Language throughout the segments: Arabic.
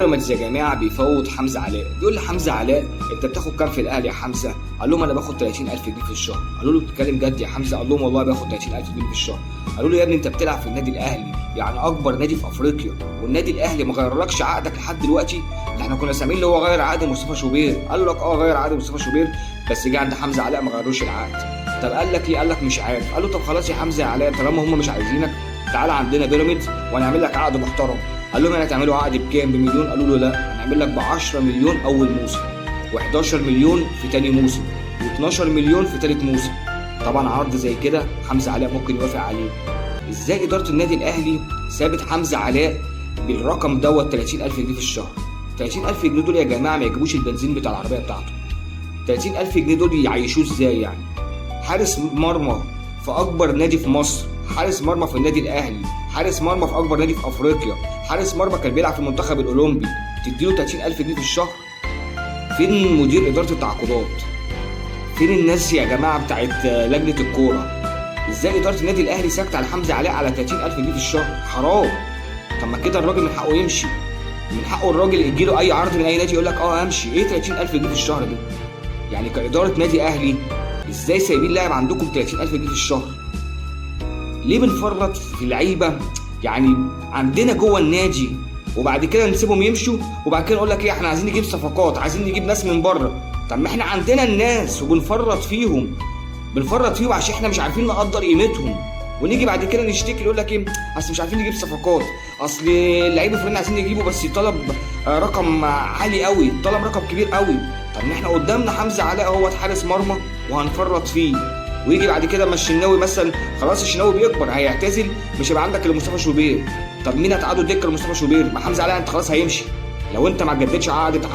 بيراميدز يا جماعه بيفوض حمزه علاء. بيقول لحمزه علاء انت بتاخد كام في الاهلي يا حمزه؟ قال لهم انا باخد 30000 جنيه في الشهر. قالوا له بتتكلم جد يا حمزه؟ قال لهم والله باخد 30000 جنيه في الشهر. قالوا له يا ابني انت بتلعب في النادي الاهلي، يعني اكبر نادي في افريقيا، والنادي الاهلي ما غيرلكش عقدك لحد دلوقتي؟ ده احنا كنا سامعين اللي هو غير عقد مصطفى شوبير. قال لك غير عقد مصطفى شوبير، بس جه عند حمزه علاء ما غيروش العقد. طب قال لك ايه؟ قال لك مش عارف. قال له طب خلاص يا حمزه يا علاء طالما هم مش عايزينك تعالى عندنا بيراميدز وهنعمل لك عقد محترم. قال لهم يعني هتعملوا عقد بكام؟ بمليون؟ قالوا له لا، هنعمل لك ب 10 مليون اول موسم، و11 مليون في تاني موسم، و12 مليون في تالت موسم. طبعا عرض زي كده حمزه علاء ممكن يوافق عليه. ازاي اداره النادي الاهلي سابت حمزه علاء بالرقم دوت 30000 جنيه في الشهر؟ 30000 جنيه دول يا جماعه ما يجيبوش البنزين بتاع العربيه بتاعته. 30000 جنيه دول يعيشوه ازاي يعني؟ حارس مرمى في اكبر نادي في مصر، حارس مرمى في النادي الاهلي، حارس مرمى في اكبر نادي في افريقيا، حارس مرمى كان بيلعب في المنتخب الاولمبي، تديله 30000 جنيه في الشهر؟ فين مدير اداره التعاقدات؟ فين الناس يا جماعه بتاعت لجنه الكوره؟ ازاي اداره النادي الاهلي ساكته على حمزه علاء على 30000 جنيه في الشهر؟ حرام. طب ما كده الراجل من حقه يمشي، من حقه الراجل يجيله اي عرض من اي نادي يقول لك امشي. ايه 30000 جنيه في الشهر دي؟ يعني كاداره نادي اهلي ازاي سايبين لاعب عندكم 30000 جنيه في الشهر؟ ليه بنفرط في لعيبه يعني عندنا جوه النادي وبعد كده نسيبهم يمشوا وبعد كده نقول لك ايه احنا عايزين نجيب صفقات، عايزين نجيب ناس من بره؟ طب ما احنا عندنا الناس وبنفرط فيهم، عشان احنا مش عارفين نقدر قيمتهم، ونيجي بعد كده نشتكي يقول لك ايه اصل مش عارفين نجيب صفقات، اصل اللعيب الفلاني عايزين نجيبه بس طلب رقم عالي قوي، طلب رقم كبير قوي. طب ما احنا قدامنا حمزه علاء هو حارس مرمى وهنفرط فيه، ويجي بعد كده اما الشناوي مثلا خلاص الشناوي بيكبر هيعتزل مش هيبقى عندك الا مصطفى شوبير. طب مين هتقعدوا دكه لمصطفى شوبير؟ ما حمزه علاء انت خلاص هيمشي، لو انت ما جددتش عقد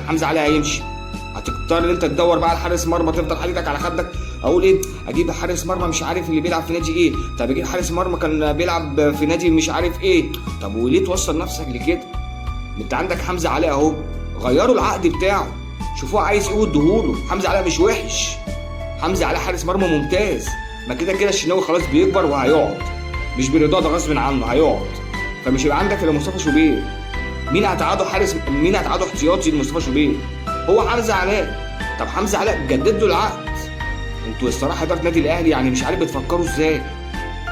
حمزه علاء هيمشي. هتضطر ان انت تدور بقى على حارس مرمى، تفضل حالتك على خدك. اقول ايه؟ اجيب حارس مرمى مش عارف اللي بيلعب في نادي ايه، طب اجيب حارس مرمى كان بيلعب في نادي مش عارف ايه. طب وليه توصل نفسك لكده؟ انت عندك حمزه علاء اهو، غيروا العقد بتاعه، شوفوه عايز ايه وادوهوله. حمزه علاء مش وحش، حمزه علاء حارس مرمى ممتاز. ما كده كده الشناوي خلاص بيكبر وهيقعد، مش برضاه، ده غصب عنه هيقعد، فمش هيبقى عندك الا مصطفى شوبير. مين هتقعده احتياطي لمصطفى شوبير؟ هو حمزه علاء. طب حمزه علاء جدد له العقد. انتوا الصراحه اداره النادي الاهلي يعني مش عارف بتفكروا ازاي.